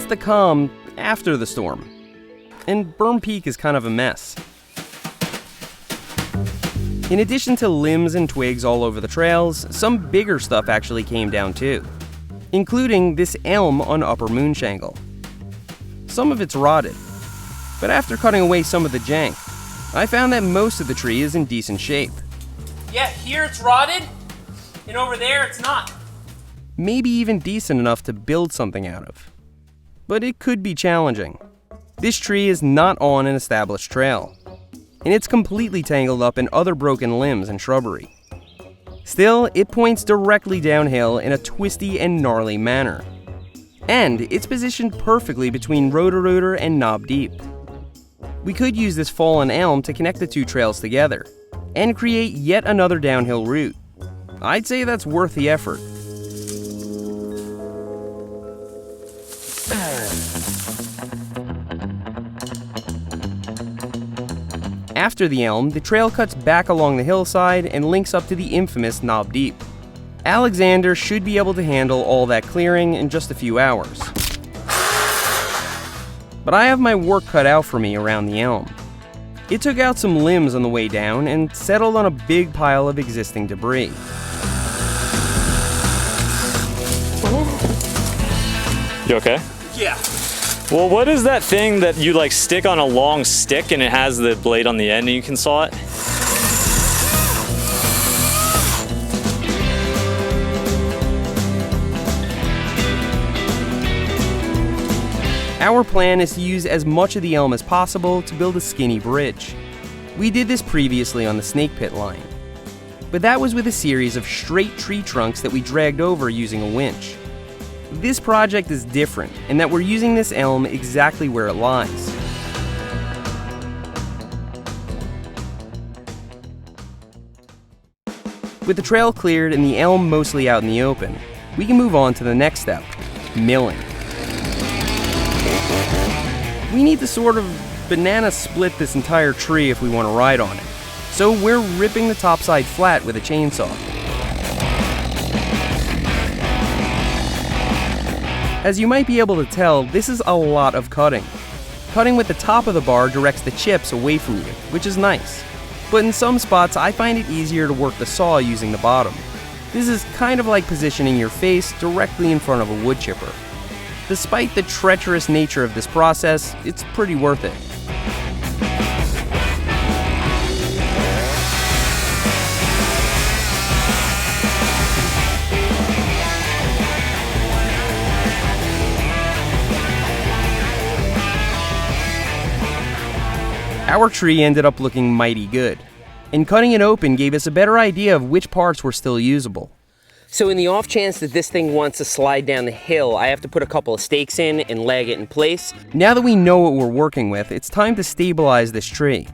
it's the calm after the storm. And Berm Peak is kind of a mess. In addition to limbs and twigs all over the trails, some bigger stuff actually came down too, including this elm on Upper Moonshangle. Some of it's rotted, but after cutting away some of the jank, I found that most of the tree is in decent shape. Yeah, here it's rotted, and over there it's not. Maybe even decent enough to build something out of. But it could be challenging. This tree is not on an established trail, and it's completely tangled up in other broken limbs and shrubbery. Still, it points directly downhill in a twisty and gnarly manner. And it's positioned perfectly between Roto-Rooter and Knob Deep. We could use this fallen elm to connect the two trails together, and create yet another downhill route. I'd say that's worth the effort. After the elm, the trail cuts back along the hillside and links up to the infamous Knob Deep. Alexander should be able to handle all that clearing in just a few hours. But I have my work cut out for me around the elm. It took out some limbs on the way down and settled on a big pile of existing debris. You okay? Yeah. Well, what is that thing that you like stick on a long stick and it has the blade on the end and you can saw it? Our plan is to use as much of the elm as possible to build a skinny bridge. We did this previously on the Snake Pit line, but that was with a series of straight tree trunks that we dragged over using a winch. This project is different in that we're using this elm exactly where it lies. With the trail cleared and the elm mostly out in the open, we can move on to the next step, milling. We need to sort of banana split this entire tree if we want to ride on it, so we're ripping the topside flat with a chainsaw. As you might be able to tell, this is a lot of cutting. Cutting with the top of the bar directs the chips away from you, which is nice. But in some spots, I find it easier to work the saw using the bottom. This is kind of like positioning your face directly in front of a wood chipper. Despite the treacherous nature of this process, it's pretty worth it. Our tree ended up looking mighty good, and cutting it open gave us a better idea of which parts were still usable. So in the off chance that this thing wants to slide down the hill, I have to put a couple of stakes in and leg it in place. Now that we know what we're working with, it's time to stabilize this tree.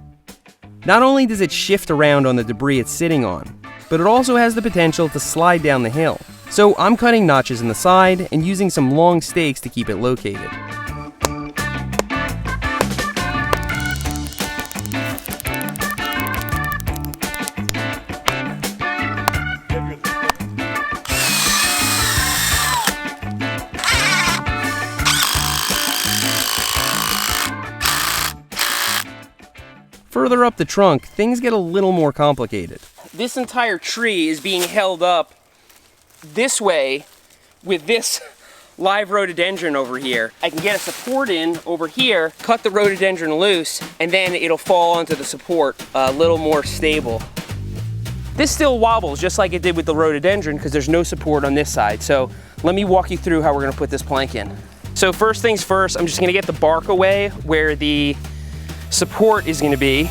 Not only does it shift around on the debris it's sitting on, but it also has the potential to slide down the hill. So I'm cutting notches in the side and using some long stakes to keep it located. Further up the trunk, things get a little more complicated. This entire tree is being held up this way with this live rhododendron over here. I can get a support in over here, cut the rhododendron loose, and then it'll fall onto the support a little more stable. This still wobbles just like it did with the rhododendron because there's no support on this side. So let me walk you through how we're gonna put this plank in. So first things first, I'm just gonna get the bark away where the support is going to be.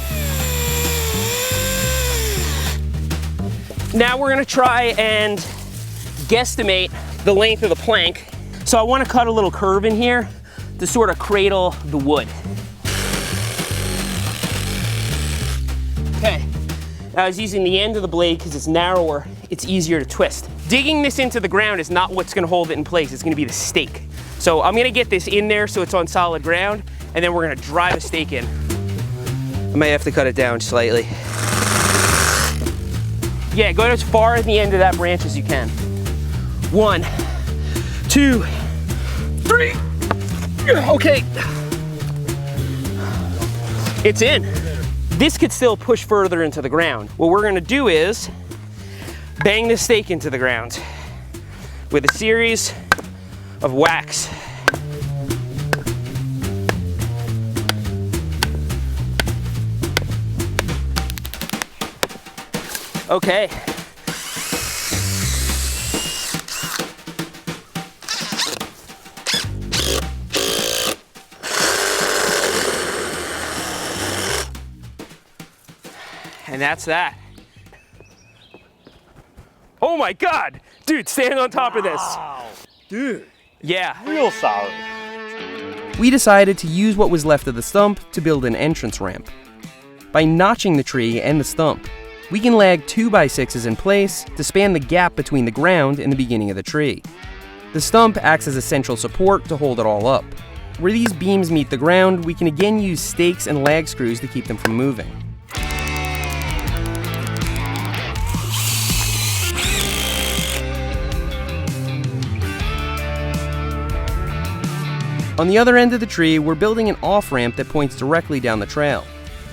Now we're going to try and guesstimate the length of the plank. So I want to cut a little curve in here to sort of cradle the wood. Okay, I was using the end of the blade because it's narrower, it's easier to twist. Digging this into the ground is not what's going to hold it in place, it's going to be the stake. So I'm going to get this in there so it's on solid ground, and then we're going to drive a stake in. I might have to cut it down slightly. Yeah, go as far at the end of that branch as you can. 1, 2, 3. Okay. It's in. This could still push further into the ground. What we're gonna do is bang the stake into the ground with a series of whacks. Okay. And that's that. Oh my God! Dude, stand on top of this. Dude, Yeah. real solid. We decided to use what was left of the stump to build an entrance ramp. By notching the tree and the stump, we can lag 2x6s in place to span the gap between the ground and the beginning of the tree. The stump acts as a central support to hold it all up. Where these beams meet the ground, we can again use stakes and lag screws to keep them from moving. On the other end of the tree, we're building an off-ramp that points directly down the trail.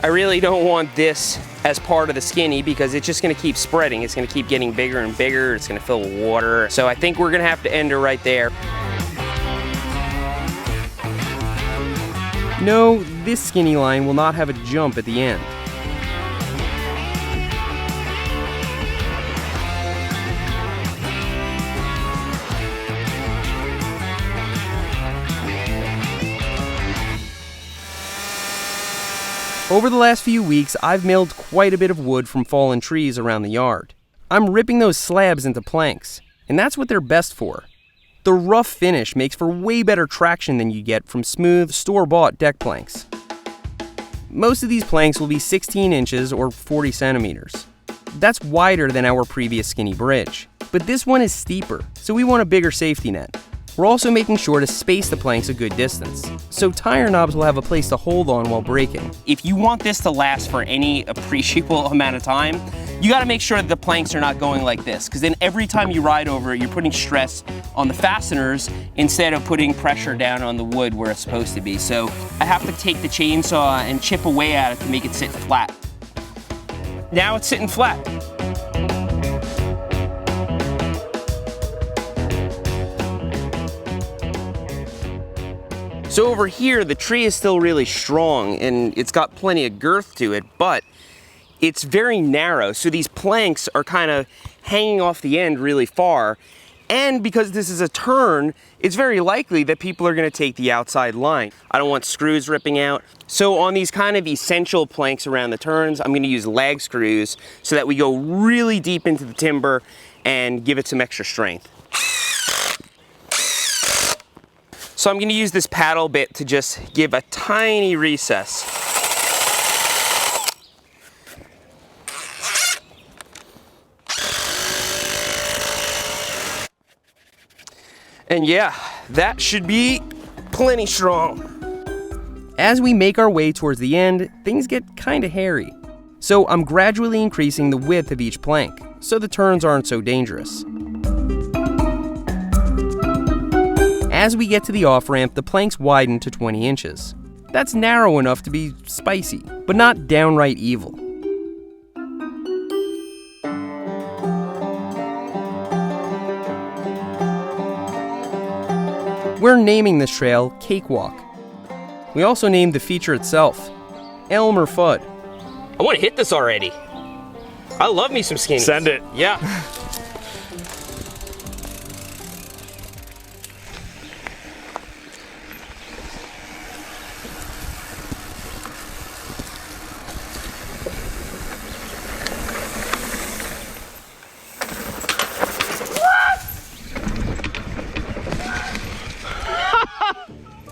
I really don't want this as part of the skinny because it's just gonna keep spreading. It's gonna keep getting bigger and bigger. It's gonna fill with water. So I think we're gonna have to end her right there. No, this skinny line will not have a jump at the end. Over the last few weeks, I've milled quite a bit of wood from fallen trees around the yard. I'm ripping those slabs into planks, and that's what they're best for. The rough finish makes for way better traction than you get from smooth, store-bought deck planks. Most of these planks will be 16 inches or 40 centimeters. That's wider than our previous skinny bridge, but this one is steeper, so we want a bigger safety net. We're also making sure to space the planks a good distance, so tire knobs will have a place to hold on while braking. If you want this to last for any appreciable amount of time, you gotta make sure that the planks are not going like this, because then every time you ride over it, you're putting stress on the fasteners instead of putting pressure down on the wood where it's supposed to be. So I have to take the chainsaw and chip away at it to make it sit flat. Now it's sitting flat. So over here, the tree is still really strong and it's got plenty of girth to it, but it's very narrow. So these planks are kind of hanging off the end really far. And because this is a turn, it's very likely that people are gonna take the outside line. I don't want screws ripping out. So on these kind of essential planks around the turns, I'm gonna use lag screws so that we go really deep into the timber and give it some extra strength. So I'm gonna use this paddle bit to just give a tiny recess. And yeah, that should be plenty strong. As we make our way towards the end, things get kinda hairy. So I'm gradually increasing the width of each plank, so the turns aren't so dangerous. As we get to the off-ramp, the planks widen to 20 inches. That's narrow enough to be spicy, but not downright evil. We're naming this trail Cakewalk. We also named the feature itself Elm'r Fudd. I wanna hit this already. I love me some skinnies. Send it. Yeah.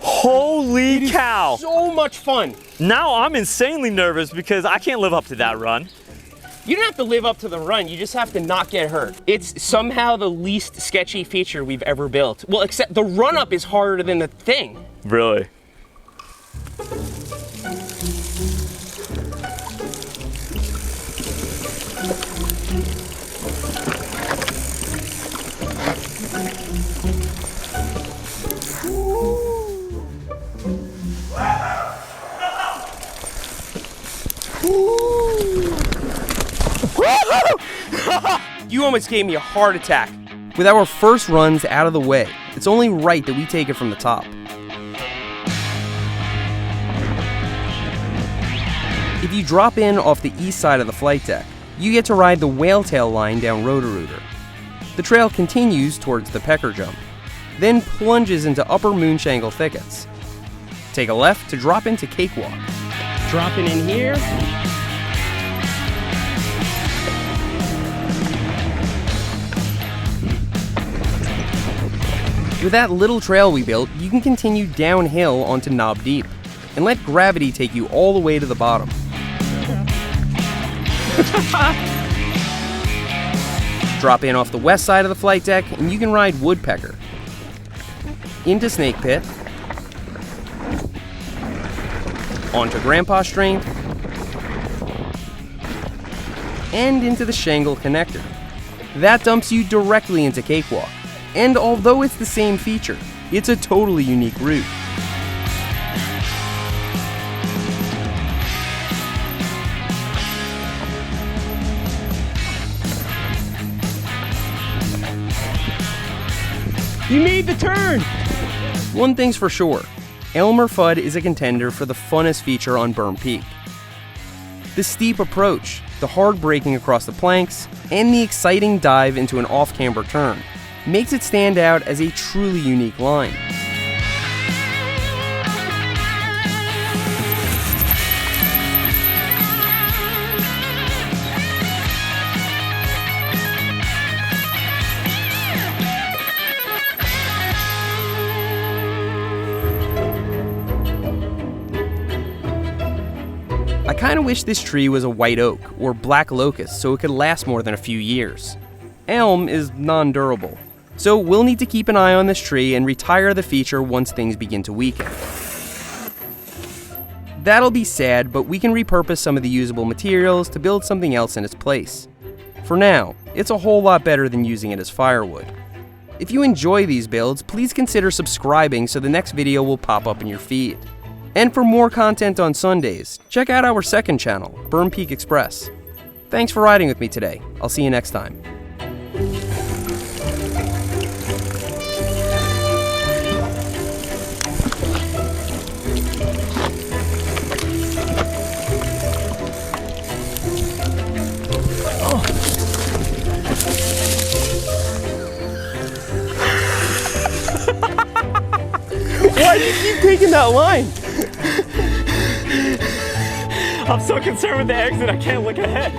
Holy cow! So much fun. Now I'm insanely nervous because I can't live up to that run. You don't have to live up to the run, you just have to not get hurt. It's somehow the least sketchy feature we've ever built. Well, except the run up is harder than the thing. Really? You almost gave me a heart attack. With our first runs out of the way, it's only right that we take it from the top. If you drop in off the east side of the flight deck, you get to ride the whale tail line down Roto-Rooter. The trail continues towards the pecker jump, then plunges into upper Moonshangle thickets. Take a left to drop into Cakewalk. Dropping in here. With that little trail we built, you can continue downhill onto Knob Deep and let gravity take you all the way to the bottom. Drop in off the west side of the flight deck and you can ride Woodpecker. Into Snake Pit. Onto Grandpa Strength. And into the Shangle Connector. That dumps you directly into Cakewalk. And although it's the same feature, it's a totally unique route. You made the turn! One thing's for sure, Elm'r Fudd is a contender for the funnest feature on Berm Peak. The steep approach, the hard braking across the planks, and the exciting dive into an off-camber turn makes it stand out as a truly unique line. I kinda wish this tree was a white oak or black locust so it could last more than a few years. Elm is non-durable, so we'll need to keep an eye on this tree and retire the feature once things begin to weaken. That'll be sad, but we can repurpose some of the usable materials to build something else in its place. For now, it's a whole lot better than using it as firewood. If you enjoy these builds, please consider subscribing so the next video will pop up in your feed. And for more content on Sundays, check out our second channel, Berm Peak Express. Thanks for riding with me today. I'll see you next time. Why do you keep taking that line? I'm so concerned with the exit, I can't look ahead.